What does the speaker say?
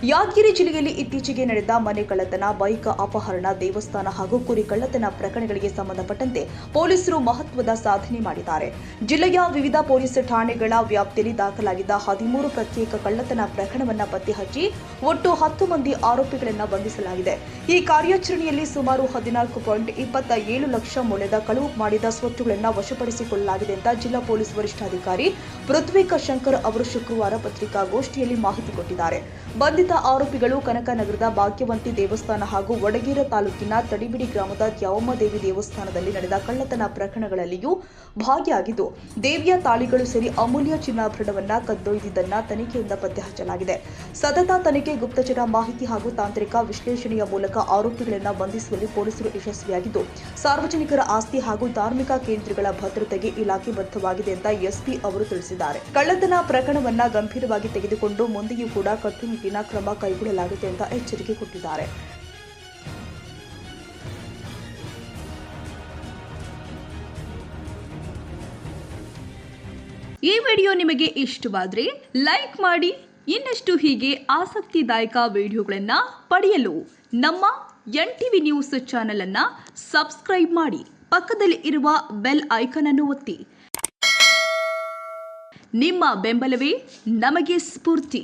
ಯಾದಗಿರಿ ಜಿಲ್ಲೆಯಲ್ಲಿ ಇತ್ತೀಚೆಗೆ ನಡೆದ ಮನೆ ಕಳ್ಳತನ, ಬೈಕ್ ಅಪಹರಣ, ದೇವಸ್ಥಾನ ಹಾಗೂ ಕುರಿ ಕಳ್ಳತನ ಪ್ರಕರಣಗಳಿಗೆ ಸಂಬಂಧಪಟ್ಟಂತೆ ಪೊಲೀಸರು ಮಹತ್ವದ ಸಾಧನೆ ಮಾಡಿದ್ದಾರೆ. ಜಿಲ್ಲೆಯ ವಿವಿಧ ಪೊಲೀಸ್ ಠಾಣೆಗಳ ವ್ಯಾಪ್ತಿಯಲ್ಲಿ ದಾಖಲಾಗಿದ್ದ 13 ಪ್ರತ್ಯೇಕ ಕಳ್ಳತನ ಪ್ರಕರಣವನ್ನು ಪತ್ತೆ ಹಚ್ಚಿ ಒಟ್ಟು 10 ಮಂದಿ ಆರೋಪಿಗಳನ್ನು ಬಂಧಿಸಲಾಗಿದೆ. ಈ ಕಾರ್ಯಾಚರಣೆಯಲ್ಲಿ ಸುಮಾರು 14.27 ಲಕ್ಷ ಮೌಲ್ಯದ ಕಳವು ಮಾಡಿದ ಸ್ವತ್ತುಗಳನ್ನು ವಶಪಡಿಸಿಕೊಳ್ಳಲಾಗಿದೆ ಅಂತ ಜಿಲ್ಲಾ ಪೊಲೀಸ್ ವರಿಷ್ಠಾಧಿಕಾರಿ ಪೃಥ್ವಿಕ ಶಂಕರ್ ಅವರು ಶುಕ್ರವಾರ ಪತ್ರಿಕಾಗೋಷ್ಠಿಯಲ್ಲಿ ಮಾಹಿತಿ ಕೊಟ್ಟಿದ್ದಾರೆ. ಬಂಧಿತ ಆರೋಪಿಗಳು ಕನಕನಗರದ ಭಾಗ್ಯವಂತಿ ದೇವಸ್ಥಾನ ಹಾಗೂ ವಡಗೇರ ತಾಲೂಕಿನ ತಡಿಬಿಡಿ ಗ್ರಾಮದ ದ್ಯಾವಮ್ಮ ದೇವಿ ದೇವಸ್ಥಾನದಲ್ಲಿ ನಡೆದ ಕಳ್ಳತನ ಪ್ರಕರಣಗಳಲ್ಲಿಯೂ ಭಾಗಿಯಾಗಿದ್ದು, ದೇವಿಯ ತಾಳಿಗಳು ಸೇರಿ ಅಮೂಲ್ಯ ಚಿನ್ನಾಭರಣವನ್ನ ಕದ್ದೊಯ್ದಿದ್ದನ್ನ ತನಿಖೆಯಿಂದ ಪತ್ತೆ ಹಚ್ಚಲಾಗಿದೆ. ಸತತ ತನಿಖೆ, ಗುಪ್ತಚರ ಮಾಹಿತಿ ಹಾಗೂ ತಾಂತ್ರಿಕ ವಿಶ್ಲೇಷಣೆಯ ಮೂಲಕ ಆರೋಪಿಗಳನ್ನು ಬಂಧಿಸುವಲ್ಲಿ ಪೊಲೀಸರು ಯಶಸ್ವಿಯಾಗಿದ್ದು, ಸಾರ್ವಜನಿಕರ ಆಸ್ತಿ ಹಾಗೂ ಧಾರ್ಮಿಕ ಕೇಂದ್ರಗಳ ಭದ್ರತೆಗೆ ಇಲಾಖೆ ಬದ್ಧವಾಗಿದೆ ಅಂತ ಎಸ್ಪಿ ಅವರು ತಿಳಿಸಿದ್ದಾರೆ. ಕಳ್ಳತನ ಪ್ರಕರಣವನ್ನ ಗಂಭೀರವಾಗಿ ತೆಗೆದುಕೊಂಡು ಮುಂದೆಯೂ ಕೂಡ ಕಟ್ಟುನಿಟ್ಟಿನ ಕ್ರಮ ಕೈಗೊಳ್ಳಲಾಗಿದೆ ಅಂತ ಎಚ್ಚರಿಕೆ ಕೊಟ್ಟಿದ್ದಾರೆ. ಈ ವಿಡಿಯೋ ನಿಮಗೆ ಇಷ್ಟವಾದರೆ ಲೈಕ್ ಮಾಡಿ. ಇನ್ನಷ್ಟು ಹೀಗೆ ಆಸಕ್ತಿದಾಯಕ ವಿಡಿಯೋಗಳನ್ನು ಪಡೆಯಲು ನಮ್ಮ NTV ನ್ಯೂಸ್ ಚಾನೆಲ್ ಅನ್ನು ಸಬ್ಸ್ಕ್ರೈಬ್ ಮಾಡಿ. ಪಕ್ಕದಲ್ಲಿ ಇರುವ ಬೆಲ್ ಐಕಾನ್ ಅನ್ನು ಒತ್ತಿ. ನಿಮ್ಮ ಬೆಂಬಲವೇ ನಮಗೆ ಸ್ಫೂರ್ತಿ.